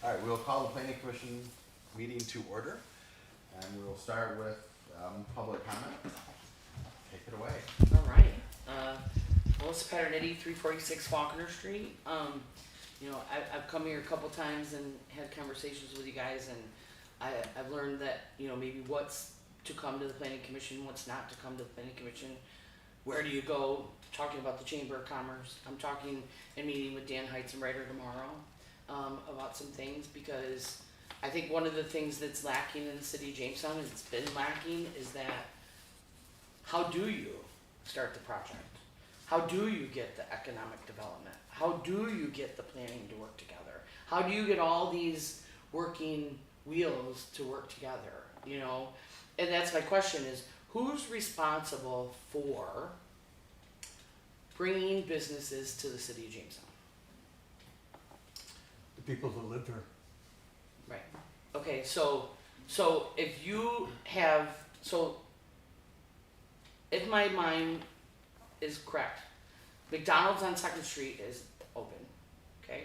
All right, we'll call the planning commission meeting to order, and we'll start with public comment. Take it away. All right. Melissa Paternetti, 346 Faulkner Street. I've come here a couple times and had conversations with you guys, and I've learned that, maybe what's to come to the planning commission, what's not to come to the planning commission. Where do you go? Talking about the Chamber of Commerce. I'm talking and meeting with Dan Heizenreiter tomorrow about some things, because I think one of the things that's lacking in the city of Jamestown, and it's been lacking, is that how do you start the project? How do you get the economic development? How do you get the planning to work together? How do you get all these working wheels to work together, And that's my question is, who's responsible for bringing businesses to the city of Jamestown? The people that live there. Right. Okay, so if you have, if my mind is correct, McDonald's on 2nd Street is open, okay?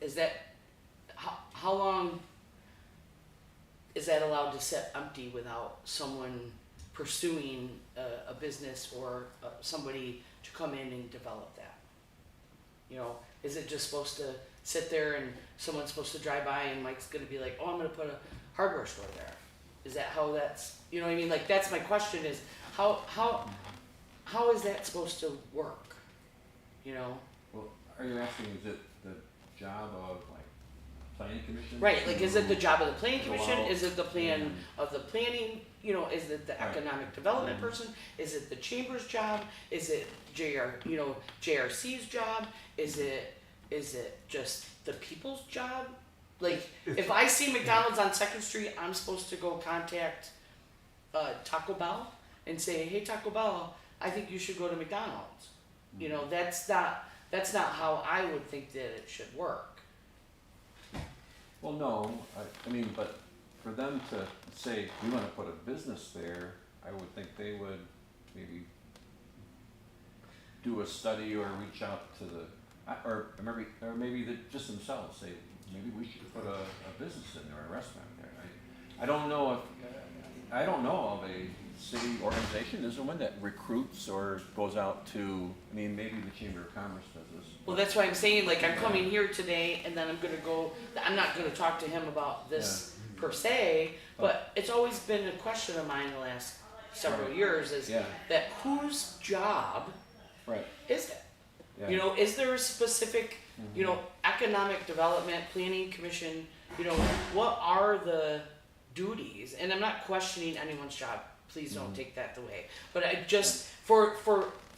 Is that, how long is that allowed to sit empty without someone pursuing a business or somebody to come in and develop that? Is it just supposed to sit there and someone's supposed to drive by and Mike's gonna be like, oh, I'm gonna put a hardware store there? Is that how that's, what I mean? Like, that's my question is, how is that supposed to work? Well, are you asking, is it the job of planning commission? Right, like, is it the job of the planning to commission? allow- Is it the plan of the planning, is it the Right. economic development Mhm. person? Is it the chamber's job? Is it JRC's job? Is it just the people's job? Like, if I see McDonald's on 2nd Street, I'm supposed to go contact Taco Bell and say, hey, Taco Bell, I think you should go to McDonald's. That's not how I would think that it should work. Well, no, I mean, but for them to say, we wanna put a business there, I would think they would maybe do a study or reach out to or maybe just themselves say, maybe we should put a business in there, a restaurant there. I don't know of a city organization, is there one that recruits or goes out to, maybe the Chamber of Commerce does this. Well, that's why I'm saying, like, I'm coming here today, and then I'm not gonna talk to him about this per se, but it's always been a question of mine the last several years, is that whose job Right. is it? Yeah. Is there a specific, economic development, planning commission, what are the duties? And I'm not questioning anyone's job, please don't take that the way, but I just, for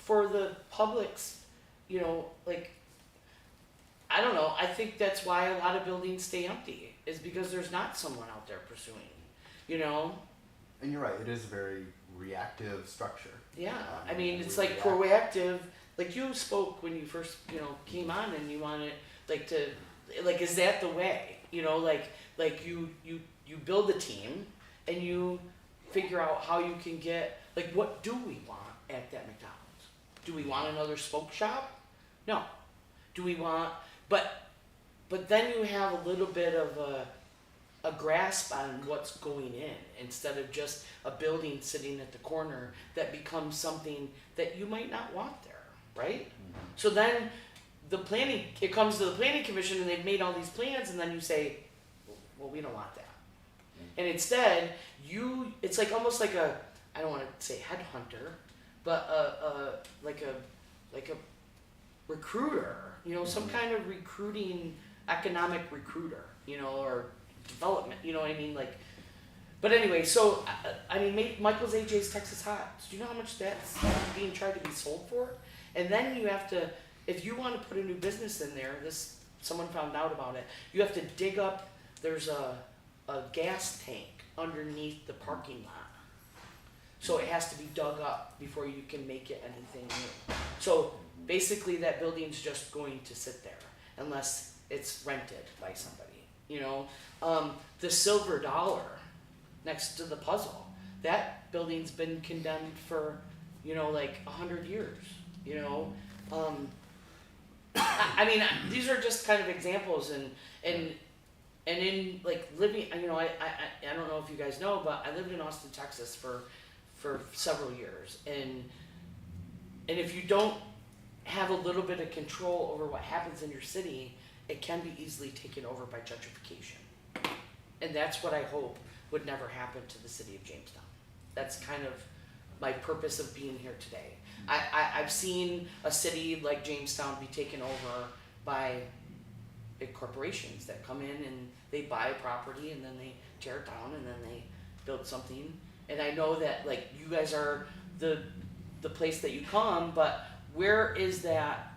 the public's, I don't know, I think that's why a lot of buildings stay empty, is because there's not someone out there pursuing, And you're right, it is a very reactive structure. Yeah, and it's we like react. proactive, like you spoke when you first, came on, and you wanted, is that the way? Like you build a team, and you figure out how you can get, what do we want at that McDonald's? Do we want another spoke shop? No. Do we want, but then you have a little bit of a grasp on what's going in, instead of just a building sitting at the corner that becomes something that you might not want there, right? Mm-hmm. So then it comes to the planning commission, and they've made all these plans, and then you say, well, we don't want that. And instead, it's like almost like I don't want to say headhunter, but like a recruiter, some kind of recruiting, economic recruiter, or development, but anyway, so, Michael's AJ's Texas Hot, do you know how much that's being tried to be sold for? And then you have to, if you want to put a new business in there, someone found out about it, you have to dig up, there's a gas tank underneath the parking lot. So it has to be dug up before you can make it anything new. So basically that building's just going to sit there unless it's rented by somebody, the Silver Dollar next to the Puzzle, that building's been condemned for, 100 years, I mean, these are just kind of examples, and in like living, you know, I don't know if you guys know, but I lived in Austin, Texas for several years, and if you don't have a little bit of control over what happens in your city, it can be easily taken over by gentrification, and that's what I hope would never happen to the city of Jamestown. That's kind of my purpose of being here today. I've seen a city like Jamestown be taken over by big corporations that come in and they buy a property and then they tear it down and then they build something. And I know that like you guys are the place that you come, but where is that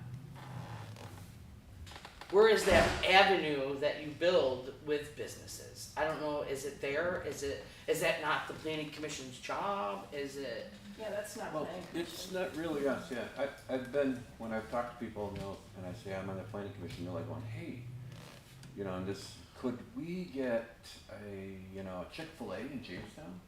avenue that you build with businesses? I don't know, is it there? Is that not the planning commission's job? Is it? Yeah, that's not Well, planning it's commission. not really us, yeah. I've been, when I've talked to people, you know, and I say I'm on the planning commission, they're like going, hey, you know, and this, could we get a Chick-fil-A in Jamestown?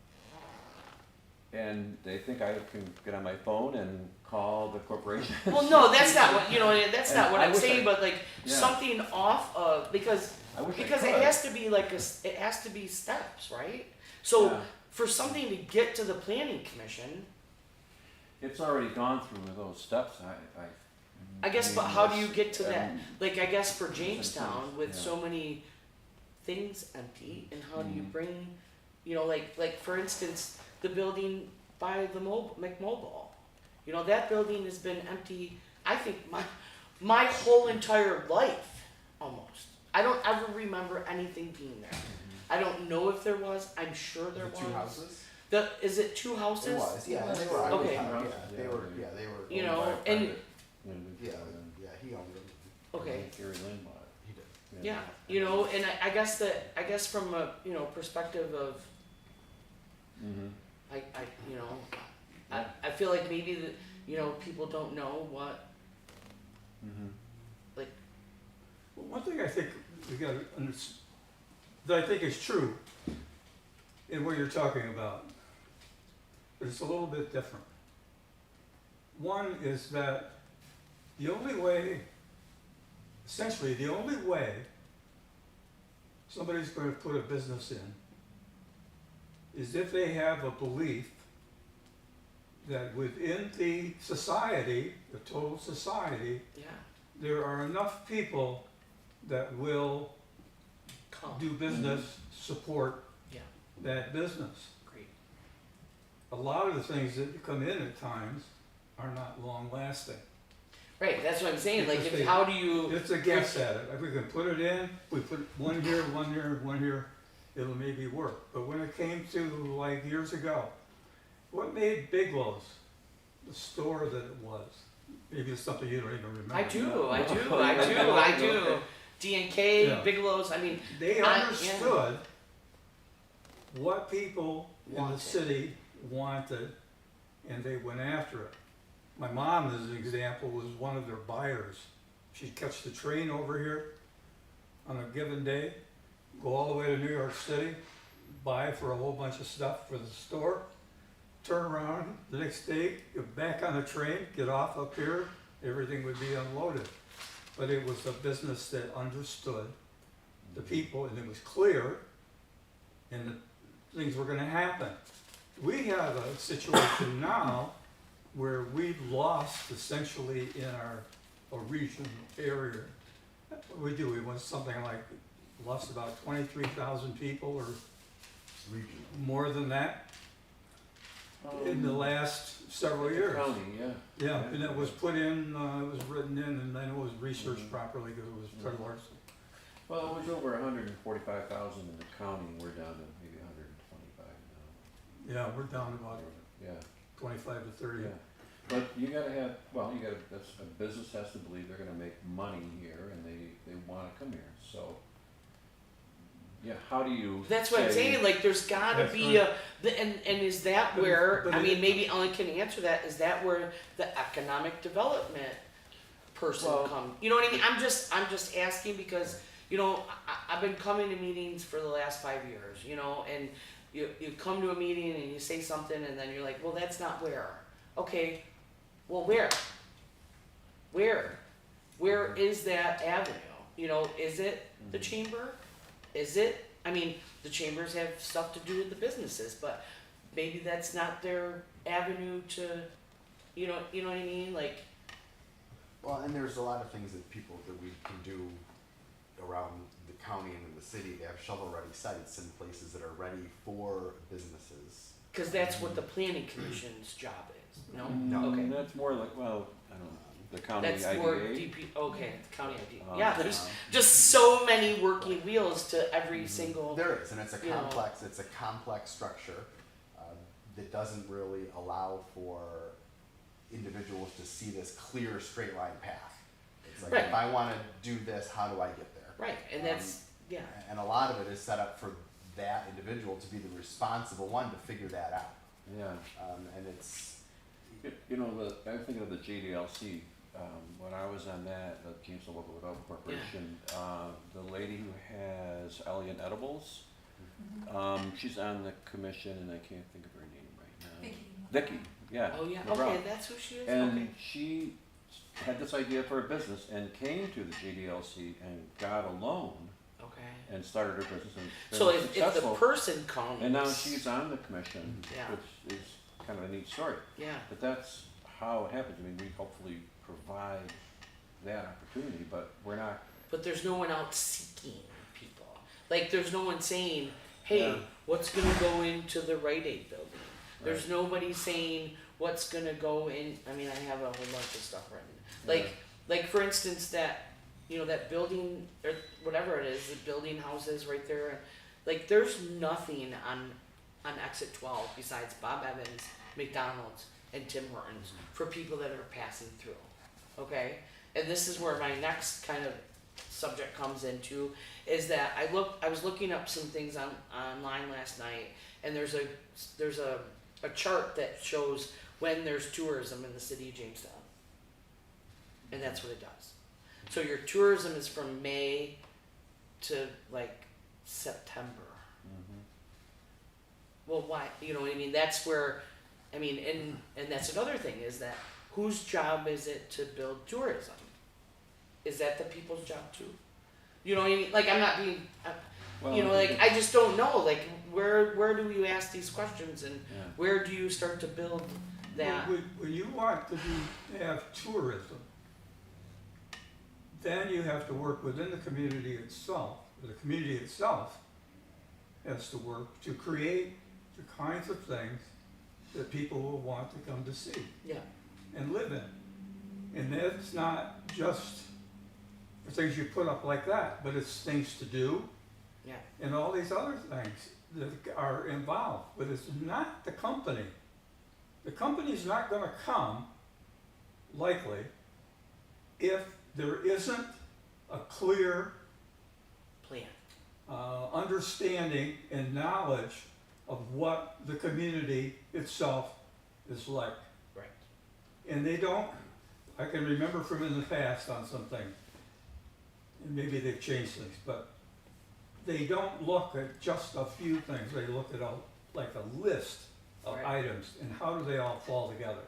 And they think I can get on my phone and call the corporation. Well, no, that's not what, you know, that's not And what I I'm wish saying, I- but like yeah. something off of, because I wish I it could. has to be like it has to be steps, right? So Yeah. for something to get to the planning commission, It's already gone through those steps, I guess, but mean, how do you it's- get to that? um, Like, I guess for Jamestown, with yeah. so many things empty, and how do you Mhm. bring, you know, like for instance, the building by the McMobile, you know, that building has been empty, I think my whole entire life, almost. I don't ever remember anything being there. I don't know if there was, I'm sure there was. Two houses? Is it two houses? It was, yeah, and they were, Okay. they were, they were. You owned know, by a and- private- Yeah, he owned them. Okay. Gary Lynn bought it. He did. Yeah, you know, and I guess from a, you know, perspective of, Mm-hmm. you know, I feel like maybe that, you know, people don't know what, Mm-hmm. Well, one thing I think we got to that I think is true in what you're talking about, but it's a little bit different. One is that the only way, essentially the only way somebody's going to put a business in is if they have a belief that within the society, the total society, yeah, there are enough people that will come, do business, support yeah, that business. great, A lot of the things that come in at times are not long lasting. right, that's what I'm saying, like, Because if, how do you, It's a guess at it. If we can put it in, we put one here, one here, one here, it'll maybe work. But when it came to like years ago, what made Bigelow's the store that it was? Maybe it's something you don't even remember. I do, Okay. D&K, Yeah. Bigelow's, I mean, They I- understood what people in the Wanted. city wanted, and they went after it. My mom, as an example, was one of their buyers. She'd catch the train over here on a given day, go all the way to New York City, buy for a whole bunch of stuff for the store, turn around the next day, get back on the train, get off up here, everything would be unloaded. But it was a business that understood the people, and it was clear, and that things were gonna happen. We have a situation now where we've lost essentially in a region area. What we do, we went something like, lost about 23,000 people or Regional. more than that in the last several years. County, yeah. Yeah, and it was put in, it was written in, and I know it was researched properly because it was pretty large. Well, it was over 145,000 in the county, and we're down to maybe 125 now. Yeah, we're down about Yeah, 25 to 30. yeah. But you gotta have, well, you gotta, that's, a business has to believe they're gonna make money here, and they wanna come here, so. Yeah, how do you that's what I'm say- saying, like, there's gotta That's be right. and is that But- where, but I it- mean, maybe Ellen can answer that, is that where the economic development person Well- come, you know what I mean, I'm just asking because, you know, I've been coming to meetings for the last 5 years, you know, and you come to a meeting and you say something and then you're like, well, that's not where, okay, well, where, where is that avenue? You know, is it the Mhm. chamber? Is it, I mean, the chambers have stuff to do with the businesses, but maybe that's not their avenue to, you know what I mean? Like, Well, and there's a lot of things that we can do around the county and in the city. They have shovel-ready sites in places that are ready for businesses. cause that's what the planning commission's job is, no? No. Okay. That's more like, well, I don't know, the county That's IDA. more DP, okay, the county ID. Um, Yeah, there's Um, just so many working wheels to every Mhm. single, There is, and it's a you know. complex structure that doesn't really allow for individuals to see this clear straight line path. It's like, Right. if I want to do this, how do I get there? right, and that's, yeah, And a lot of it is set up for that individual to be the responsible one to figure that out. Yeah. And it's, You know, I'm thinking of the JDLC, when I was on that, the Jamestown Local Development Corporation, the lady who has Alliant Edibles, she's on the commission and I can't think of her name right now. Vicky, yeah. oh yeah, LeBron. okay, that's who she is, And okay. she had this idea for a business and came to the JDLC and got a loan Okay. and started her business and been So if the successful. person comes. And now she's on the commission, Yeah. which is kind of a neat story. Yeah, But that's how it happens. I mean, we hopefully provide that opportunity, but we're not. but there's no one out seeking people. Like, there's no one saying, hey, Yeah. what's gonna go into the Rite Aid building? There's Right. nobody saying what's gonna go in, I mean, I have a whole bunch of stuff written. Yeah. Like for instance, that, you know, that building, or whatever it is, the building houses right there, like, there's nothing on exit 12 besides Bob Evans, McDonald's, and Tim Hortons for people that are passing through, okay? And this is where my next kind of subject comes into, is that I was looking up some things online last night, and there's a chart that shows when there's tourism in the city of Jamestown. And that's what it does. So your tourism is from May to like September. Mhm. Well, why? You know what I mean? That's where, I mean, and that's another thing, is that whose job is it to build tourism? Is that the people's job too? You know what I mean? Like, I'm not being, Well, you know, like, I just don't know. Like, where do you ask these questions, and Yeah. where do you start to build that? When you want to have tourism, then you have to work within the community itself. The community itself has to work to create the kinds of things that people will want to come to see Yeah, and live in. And that's not just the things you put up like that, but it's things to do yeah, and all these other things that are involved. But it's not the company. The company's not gonna come, likely, if there isn't a clear plan. understanding and knowledge of what the community itself is like. Right. And they don't, I can remember from in the past on something, and maybe they've changed things, but they don't look at just a few things, they look at like a list of Right. items, and how do they all fall together?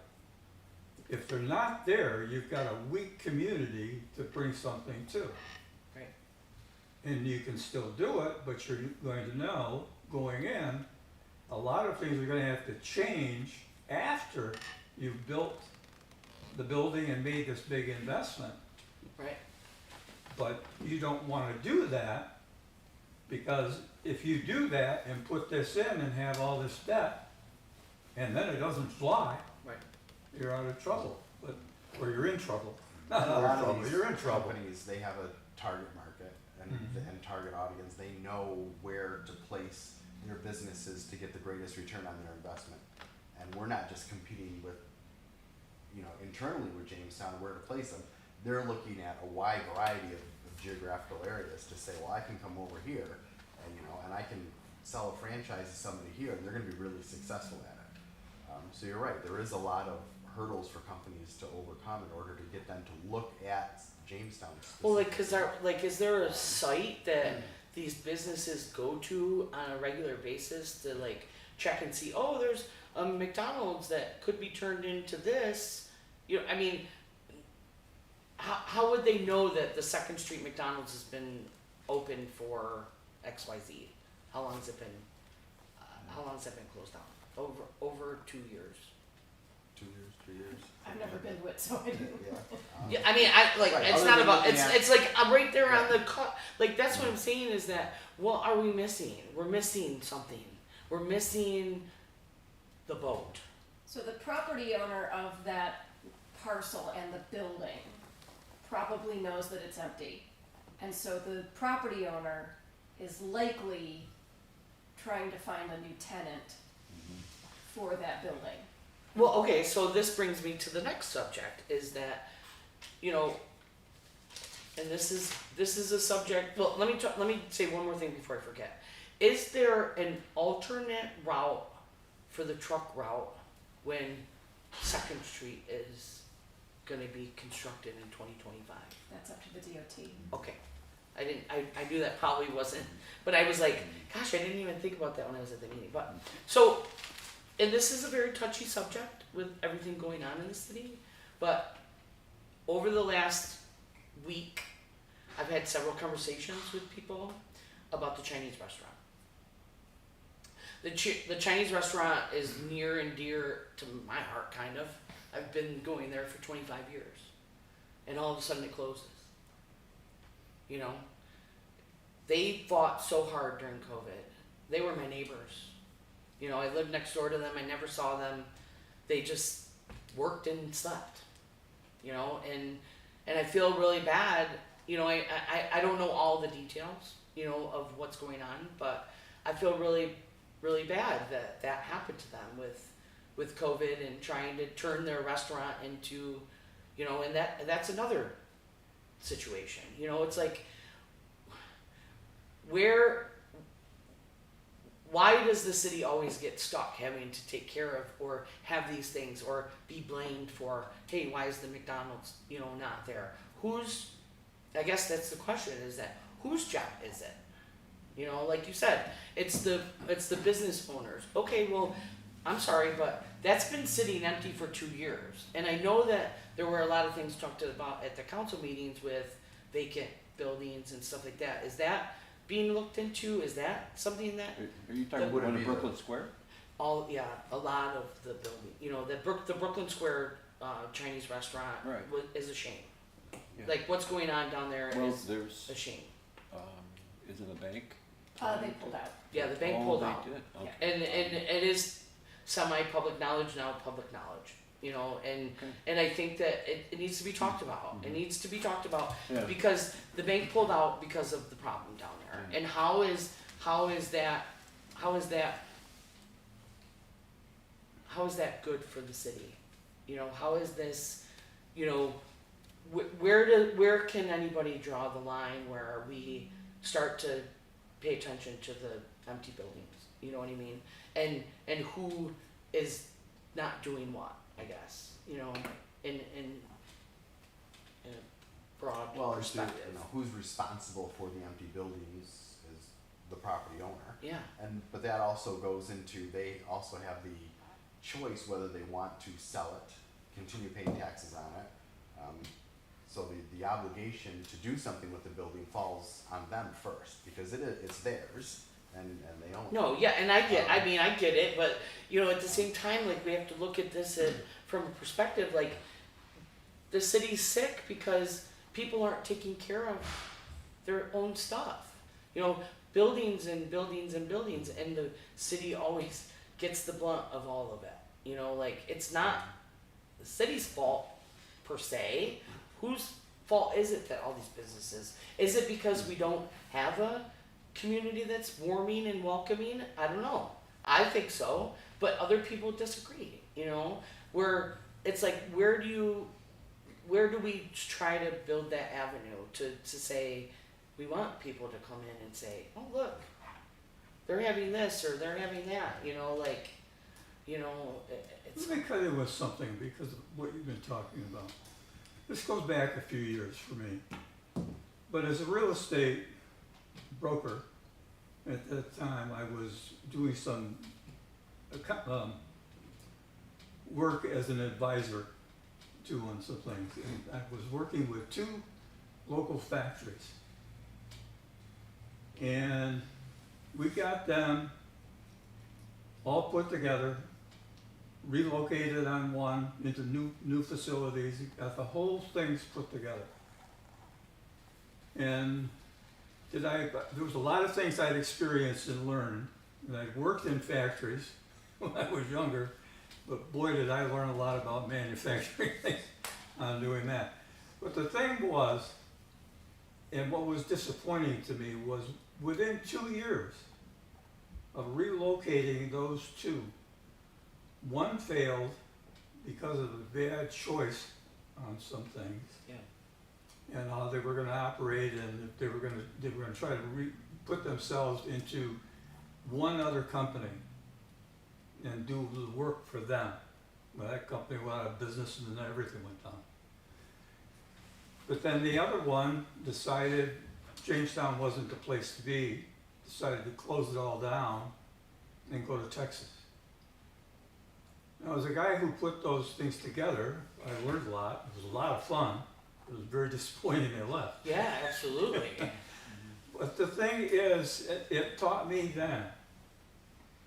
If they're not there, you've got a weak community to bring something to. Right. And you can still do it, but you're going to know, going in, a lot of things are gonna have to change after you've built the building and made this big investment. Right. But you don't wanna do that, because if you do that and put this in and have all this debt, and then it doesn't fly, Right. you're out of trouble, or you're in trouble. Not a out lot of of trouble, these you're in trouble. companies, they have a target market and, Mhm. and target audience. They know where to place their businesses to get the greatest return on their investment. And we're not just competing with, you know, internally with Jamestown, where to place them. They're looking at a wide variety of geographical areas to say, well, I can come over here and, you know, and I can sell a franchise to somebody here and they're gonna be really successful at it. So you're right, there is a lot of hurdles for companies to overcome in order to get them to look at Jamestown Well, like, specifically. is there a site that these businesses go to on a regular basis to like check and see, oh, there's a McDonald's that could be turned into this? You know, I mean, how would they know that the Second Street McDonald's has been open for XYZ? How long has it been? How long has that been closed down? Over 2 years. 2 years, 3 years. I've never been to it, so I do. Yeah. Yeah, I mean, Right, it's other not than about, looking it's, at- it's like, I'm right there on the cut, like, that's what I'm saying is that, what are we missing? We're missing something. We're missing the boat. So the property owner of that parcel and the building probably knows that it's empty. And so the property owner is likely trying to find a new tenant for that building. Well, okay, so this brings me to the next subject, is that, you know, and this is a subject, well, let me say one more thing before I forget. Is there an alternate route for the truck route when Second Street is gonna be constructed in 2025? That's up to the DOT. Okay, I knew that probably wasn't, but I was like, gosh, I didn't even think about that when I was at the meeting, but, so, and this is a very touchy subject with everything going on in the city, but over the last week, I've had several conversations with people about the Chinese restaurant. The Chinese restaurant is near and dear to my heart, kind of. I've been going there for 25 years, and all of a sudden it closes. You know, they fought so hard during COVID. They were my neighbors. You know, I lived next door to them. I never saw them. They just worked and slept. You know, and I feel really bad. You know, I don't know all the details, you know, of what's going on, but I feel really, really bad that happened to them with COVID and trying to turn their restaurant into, you know, and that's another situation. You know, it's like, why does the city always get stuck having to take care of or have these things or be blamed for, hey, why is the McDonald's, you know, not there? I guess that's the question, is that whose job is it? You know, like you said, it's the business owners. Okay, well, I'm sorry, but that's been sitting empty for 2 years. And I know that there were a lot of things talked about at the council meetings with vacant buildings and stuff like that. Is that being looked into? Is that something that Are you talking That would about be in Brooklyn Square? a lot of the building, you know, the Brooklyn Square Chinese restaurant Right. is a shame. Yeah. Like what's going on down there Well, is there's, a shame. is it a bank? They pulled out. Yeah, the bank Oh, pulled they out. did? Okay. And it is semi-public knowledge now, public knowledge, you know, and Okay. and I think that it needs to be talked about. It needs to be talked about Yeah. because the bank pulled out because of the problem down there. Yeah. And how is that good for the city? You know, how is this, you know, where can anybody draw the line where we start to pay attention to the empty buildings? You know what I mean? And who is not doing what, I guess, you know, in a broad Well, it's the, perspective. you know, who's responsible for the empty buildings is the property owner. Yeah. But that also goes into, they also have the choice whether they want to sell it, continue paying taxes on it. So the obligation to do something with the building falls on them first, because it's theirs and they own it. No, yeah, and I get it, but you know, at the same time, like we have to look at this from a perspective, like the city's sick because people aren't taking care of their own stuff. You know, buildings and buildings and buildings, and the city always gets the blunt of all of it. You know, like it's not the city's fault per se. Whose fault is it that all these businesses? Is it because we don't have a community that's warming and welcoming? I don't know. I think so, but other people disagree. You know, where it's like, where do we try to build that avenue to say we want people to come in and say, oh look, they're having this or they're having that. You know, like, you know, it's Let me cut in with something because of what you've been talking about. This goes back a few years for me. But as a real estate broker, at that time I was doing some work as an advisor too on some things. And I was working with 2 local factories. And we got them all put together, relocated on one into new facilities, got the whole things put together. And there was a lot of things I'd experienced and learned, and I'd worked in factories when I was younger, but boy did I learn a lot about manufacturing things on doing that. But the thing was, and what was disappointing to me was within 2 years of relocating those 2, one failed because of a bad choice on some things. Yeah. And how they were gonna operate, and if they were gonna try to put themselves into one other company and do the work for them. Well, that company went out of business and then everything went down. But then the other one decided Jamestown wasn't the place to be, decided to close it all down and go to Texas. Now, as a guy who put those things together, I learned a lot. It was a lot of fun. It was very disappointing they left. Yeah, absolutely. But the thing is, it taught me then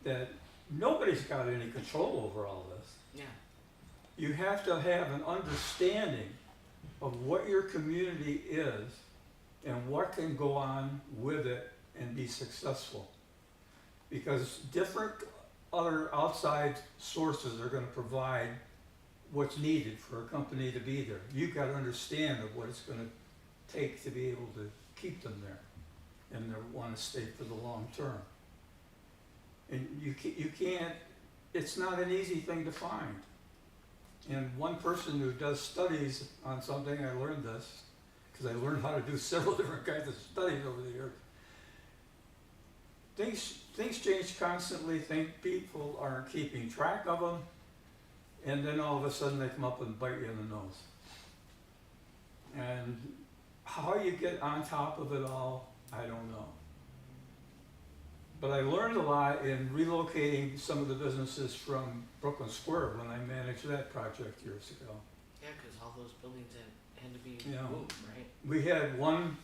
that nobody's got any control over all this. Yeah. You have to have an understanding of what your community is and what can go on with it and be successful. Because different other outside sources are going to provide what's needed for a company to be there. You've got to understand of what it's going to take to be able to keep them there and they want to stay for the long term. And you can't, it's not an easy thing to find. And one person who does studies on something, I learned this, because I learned how to do several different kinds of studies over the years. Things change constantly, people aren't keeping track of them, and then all of a sudden they come up and bite you in the nose. And how you get on top of it all, I don't know. But I learned a lot in relocating some of the businesses from Brooklyn Square when I managed that project years ago. Yeah, because all those buildings had to be Yeah. moved, right? We had one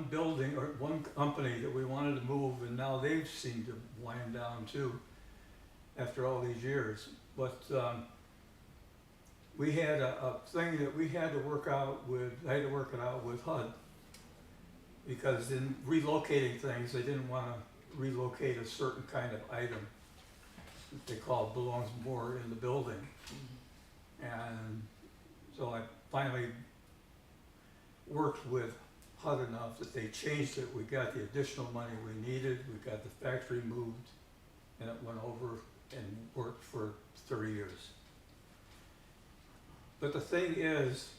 building or one company that we wanted to move, and now they've seemed to wind down too after all these years. But we had a thing that we had to work out with, I had to work it out with HUD, because in relocating things, they didn't want to relocate a certain kind of item that they called belongs more in the building. And so I finally worked with HUD enough that they changed it. We got the additional money we needed, we got the factory moved, and it went over and worked for 30 years. But the thing is,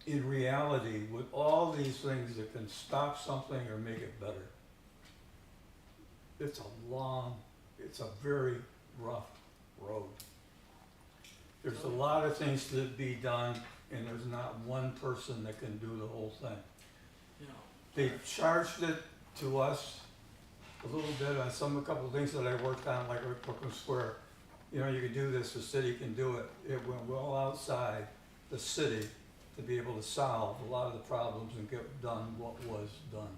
in reality, with all these things that can stop something or make it better, it's a very rough road. There's a lot of things to be done, and there's not one person that can do the whole thing. You know. They charged it to us a little bit on a couple of things that I worked on, like at Brooklyn Square. You know, you can do this, the city can do it. It went well outside the city to be able to solve a lot of the problems and get done what was done.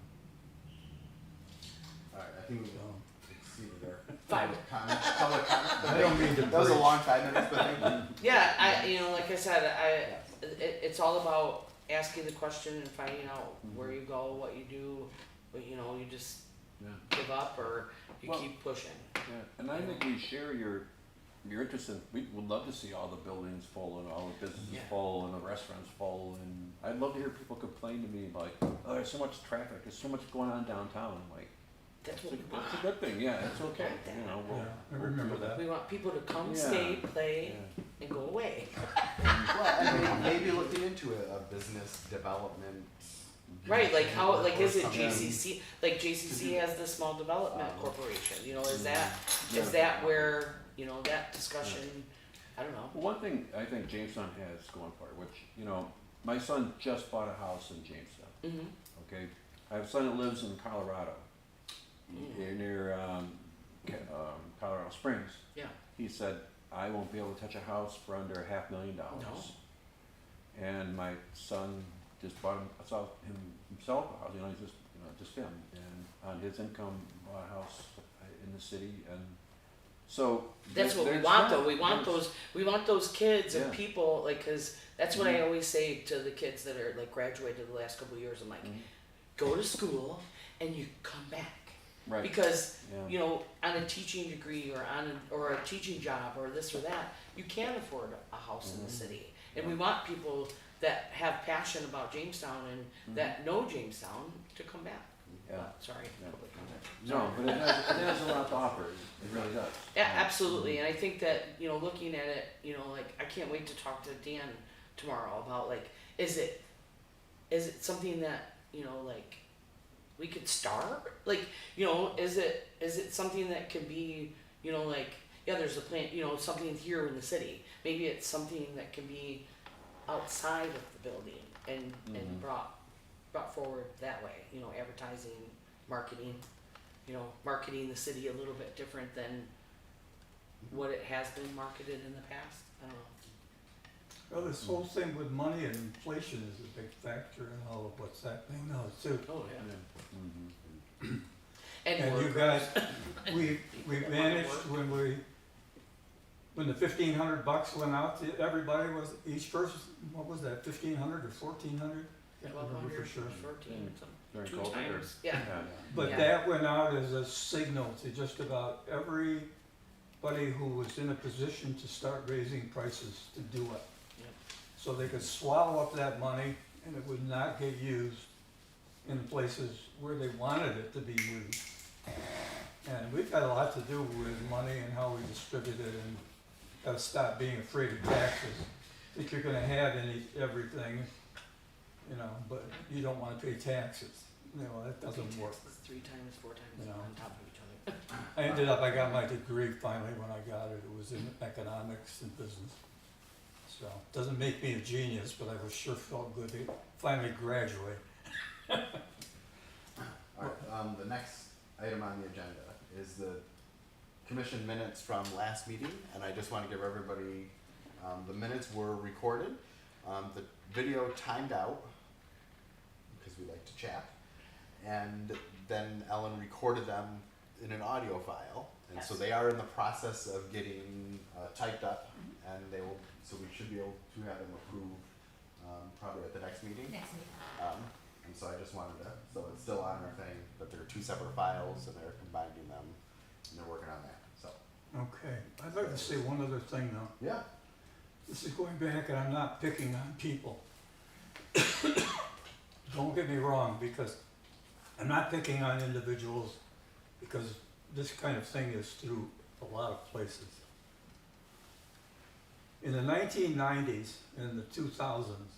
Alright, I think we So, exceeded our 5. public comment. I don't mean to That was a preach. long 5 minutes, but thank you. Yeah, like I said, it's all about asking the question and finding out where you go, what you do, but you just Yeah. give up or you Well- keep pushing. Yeah, and I think we share your interest in, we would love to see all the buildings full and all the businesses Yeah. full and the restaurants full, and I'd love to hear people complain to me like, oh, there's so much traffic, there's so much going on downtown. I'm like, That's it's what we a want. good thing, yeah, it's okay, we'll. Yeah, I remember that. We want people to come, Yeah. stay, play, Yeah. and go away. Well, and maybe looking into a business development. Right, like how, or is it something. JCC, like JCC has the Small Development Corporation, is that Yeah. where, that discussion, I don't know. Well, one thing I think Jamestown has going for it, which, my son just bought a house in Jamestown, Mm-hmm. okay? I have a son that lives in Colorado, Mm. near Colorado Springs. Yeah. He said, I won't be able to touch a house for under $500,000. And my son just bought himself a house, you know, he's just him, and on his income, bought a house in the city, and so. That's what we want though, we want those kids and Yeah. people, like, cause that's what I always say to the kids that are like graduated the last couple of years, I'm like, go to school and you come back. Right. Because, Yeah. you know, on a teaching degree or a teaching job or this or that, you can't afford a house in the city. And we want people that have passion about Jamestown and that know Jamestown to come back. Yeah. Sorry, Yeah. public comment. No, but it has a lot to offer, it really does. Yeah, absolutely, and I think that, you know, looking at it, you know, like, I can't wait to talk to Dan tomorrow about, like, is it something that, you know, like, we could start? Like, you know, is it something that can be, you know, like, yeah, there's a plan, you know, something here in the city. Maybe it's something that can be outside of the building and brought forward that way, you know, advertising, marketing, you know, marketing the city a little bit different than what it has been marketed in the past. I don't know. Well, this whole thing with money and inflation is a big factor in all of what's happening now too. Oh, Yeah. Mhm. And you workers. guys, we managed when the $1,500 went out to everybody, was each person, what was that, 1,500 or 1,400? Can't remember 1,200, for sure. 14, During two COVID, or- times, yeah. But Yeah. that went out as a signal to just about everybody who was in a position to start raising prices to do it. Yep. So they could swallow up that money and it would not get used in places where they wanted it to be used. And we've got a lot to do with money and how we distribute it, and gotta stop being afraid of taxes. Think you're gonna have everything, you know, but you don't wanna pay taxes. You know, that doesn't work. Taxes 3 times, 4 times You know. on top of each other. I got my degree finally when I got it. It was in economics and business. So, doesn't make me a genius, but I was sure felt good to finally graduate. Alright, the next item on the agenda is the commission minutes from last meeting, and I just wanna give everybody, the minutes were recorded. The video timed out, because we like to chat, and then Ellen recorded them in an audio file, and so Yes. they are in the process of getting, typed up, and so we should be able to have them approved, probably at the next meeting. Next meeting. And so I just wanted to, so it's still on our thing, but there are 2 separate files and they're combining them and they're working on that, so. Okay, I'd like to say one other thing though. Yeah. This is going back, and I'm not picking on people. Don't get me wrong, because I'm not picking on individuals, because this kind of thing is through a lot of places. In the 1990s and the 2000s,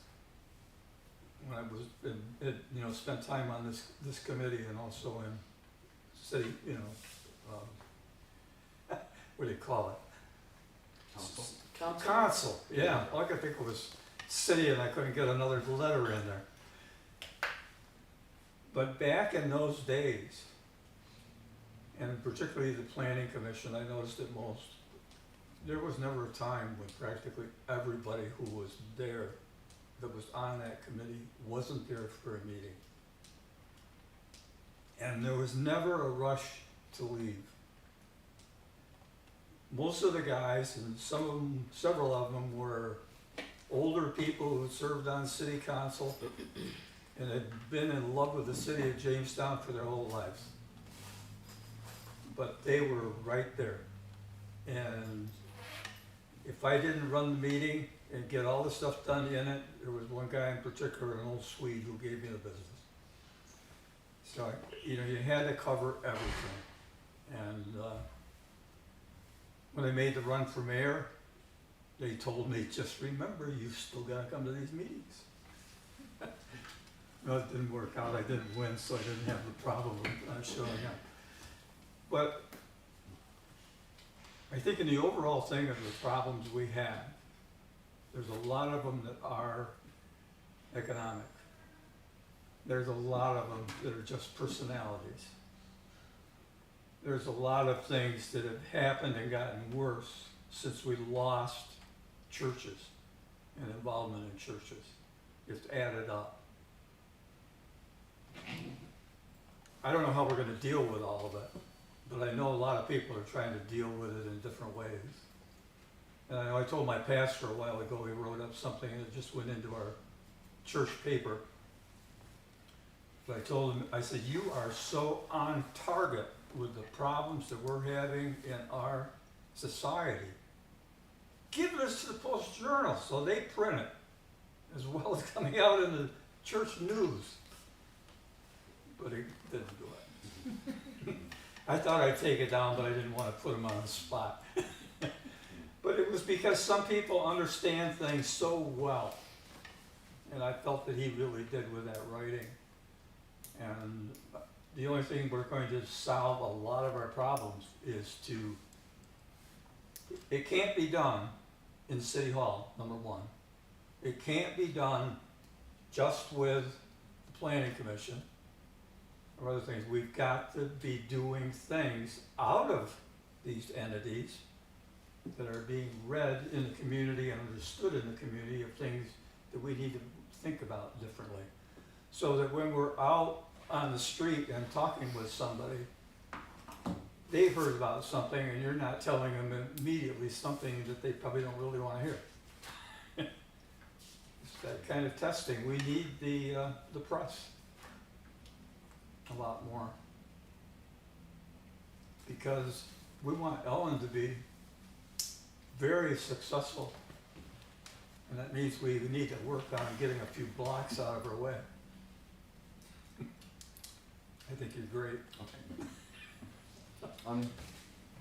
when I was spent time on this committee and also in city, what do you call it? Council, yeah, all I could think of was city, and I couldn't get another letter in there. But back in those days, and particularly the planning commission, I noticed it most, there was never a time when practically everybody who was there, that was on that committee, wasn't there for a meeting. And there was never a rush to leave. Most of the guys, and several of them were older people who served on city council and had been in love with the city of Jamestown for their whole lives. But they were right there. And if I didn't run the meeting and get all the stuff done in it, there was one guy in particular, an old Swede, who gave me the business. So, you had to cover everything. And when I made the run for mayor, they told me, just remember, you've still got to come to these meetings. No, it didn't work out. I didn't win, so I didn't have the problem of showing up. But I think in the overall thing of the problems we have, there's a lot of them that are economic. There's a lot of them that are just personalities. There's a lot of things that have happened and gotten worse since we lost churches and involvement in churches. It's added up. I don't know how we're gonna deal with all of it, but I know a lot of people are trying to deal with it in different ways. And I know I told my pastor a while ago, he wrote up something and it just went into our church paper. But I told him, I said, you are so on target with the problems that we're having in our society. Give this to the Post-Journal so they print it, as well as coming out in the church news. But he didn't do it. I thought I'd take it down, but I didn't want to put him on the spot. But it was because some people understand things so well. And I felt that he really did with that writing. And the only thing we're going to solve a lot of our problems is to, it can't be done in City Hall, number one. It can't be done just with the Planning Commission or other things. We've got to be doing things out of these entities that are being read in the community and understood in the community of things that we need to think about differently. So that when we're out on the street and talking with somebody, they've heard about something and you're not telling them immediately something that they probably don't really want to hear. It's that kind of testing. We need the press a lot more. Because we want Ellen to be very successful. And that means we need to work on getting a few blocks out of her way. I think you're great. Okay.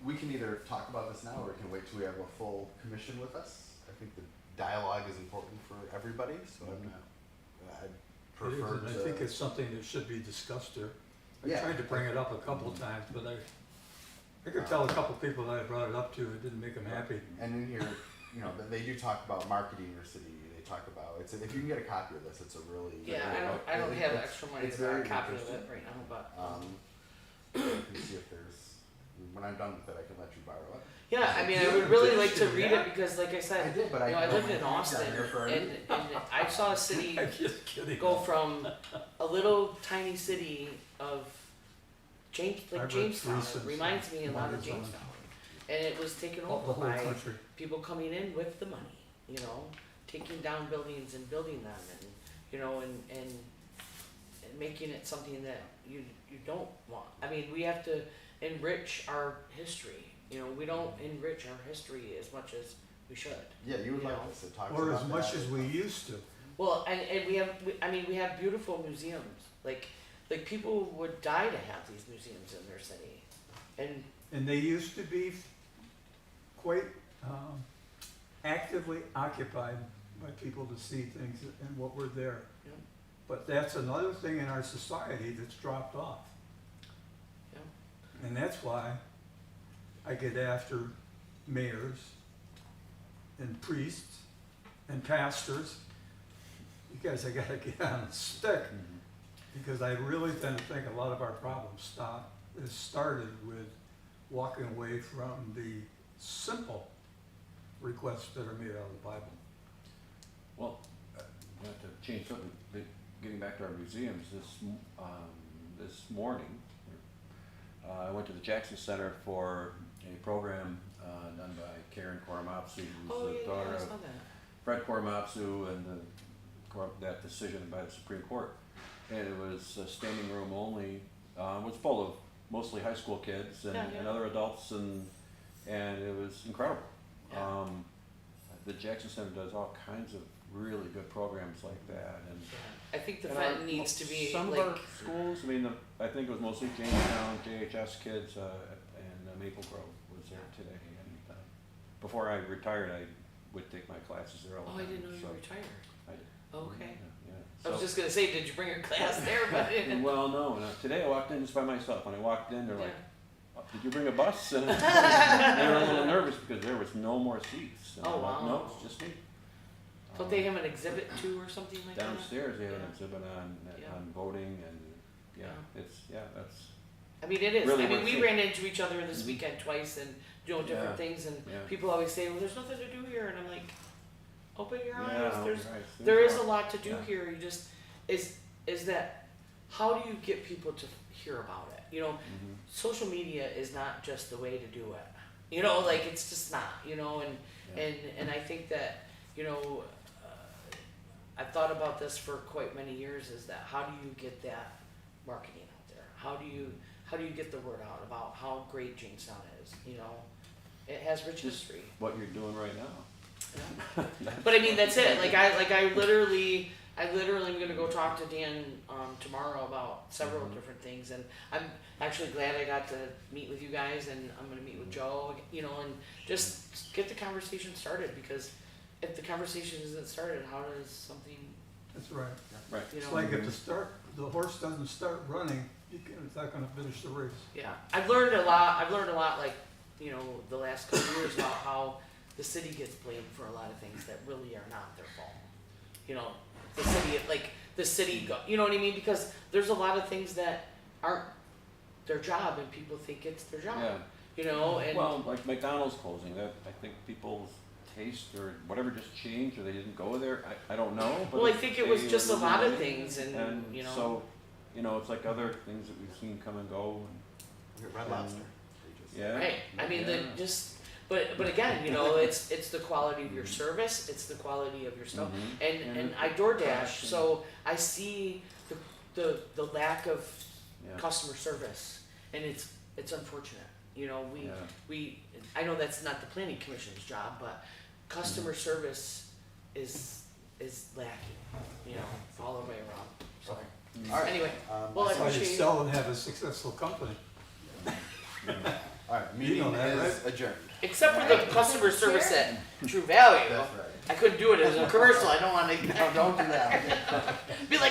We can either talk about this now or we can wait till we have a full commission with us. I think the dialogue is important for everybody, so I'd It is, prefer and I to. think it's something that should be discussed here. I Yeah. tried to bring it up a couple of times, but I could tell a couple of people that I brought it up to, it didn't make them happy. And in here, you know, they do talk about marketing your city. They talk about if you can get a copy of this, it's a really Yeah, I don't have extra money it's to buy a very copy of interesting. it right now, but. You can see if there's when I'm done with it, I can let you borrow it. Yeah, I mean, I Yeah, would really you like to did, read yeah. it because, like I said, I did, but you know, I lived in yeah, Austin, here for and I saw a city I'm just kidding. go from a little tiny city of I've read Jamestown. three It reminds me a lot of since Jamestown, and it was taken The over whole by country. people coming in with the money, you know, taking down buildings and building them, and you know, and making it something that you don't want. I mean, we have to enrich our history. You know, we don't enrich our history as much as we should. Yeah, you would You like know. this. It talks Or about as much that. as we used to. Well, and we have beautiful museums. Like people would die to have these museums in their city, and And they used to be quite actively occupied by people to see things and what were there. Yeah. But that's another thing in our society that's dropped off. Yeah. And that's why I get after mayors and priests and pastors. You guys, I gotta get on the stick. Because I really tend to think a lot of our problems started with walking away from the simple requests that are made out of the Bible. Well, not to change something, but getting back to our museums, this morning, I went to the Jackson Center for a program done by Karen Korematsu, who's the daughter I of saw that. Fred Korematsu and that decision by the Supreme Court. And it was standing room only. It was full of mostly high school kids and, Yeah. and other adults, and it was incredible. Yeah. The Jackson Center does all kinds of really good programs like that, and I think the and Fed our- needs to be some like. of our schools. I mean, I think it was mostly Jamestown, JHS kids, and Maple Grove was there today. And before I retired, I would take my classes there all the Oh, time. I didn't know you so were retired. I did. Okay. Yeah. I was So- just gonna say, did you bring your class there? But well, no. Today I walked in just by myself. When I walked in, they're like, yeah. "Oh, "Did you bring a bus?" And they were a little nervous because there was no more seats. And Oh, I'm like, wow. no, it's just me. Don't they have an exhibit too or something like that? Downstairs they have an Yeah. exhibit Yeah. on voting, and Yeah. that's I mean, it is. Really I mean, worth we seeing. ran into each other this Mhm. weekend twice, and different Yeah. things, and Yeah. people always say, well, there's nothing to do here, and I'm like, open your eyes. Yeah, There's right. there is There's a lot to do Yeah. here. You just is that how do you get people to hear about it? You know, Mhm. social media is not just the way to do it. You know, like it's just not. You know, Yeah. and I think that you know, I've thought about this for quite many years. Is that how do you get that marketing out there? How do you get the word out about how great Jamestown is? You know, it has rich history. What you're doing right now. But I mean, that's it. I literally am gonna go talk to Dan tomorrow about several Mhm. different things, and I'm actually glad I got to meet with you guys, and I'm gonna meet with Joe, you know, and just get the conversation started, because if the conversation isn't started, how does something, That's right. Right. you It's know? like if the horse doesn't start running, it's not gonna finish the race. Yeah, I've learned a lot, like, you know, the last couple of years about how the city gets blamed for a lot of things that really are not their fault. You know, the city, you know what I mean? Because there's a lot of things that aren't their job, and people think it's their job. Yeah. You know, and Well, like McDonald's closing, that I think people's taste or whatever just changed, or they didn't go there. I don't know. But well, I think it was they just a were lot of losing things, and you know. so, you know, it's like other things that we've seen come and go. We got Red Lobster. They just- Yeah. Right. I mean, Yeah. but again, you know, it's the quality of your service, it's the quality of your stuff, Mhm. and I DoorDash, so I see the lack of Yeah. customer service, and it's unfortunate. You know, Yeah. I know that's not the planning commission's job, but customer service is lacking. You know, all the way around. So Mm. All right. anyway, Um, well, That's why you appreciate- sell and have a successful company. all right. Meeting that, is adjourned. except for the customer service at True Value, That's right. I couldn't do it as a commercial. I don't want to No, don't do that. be like.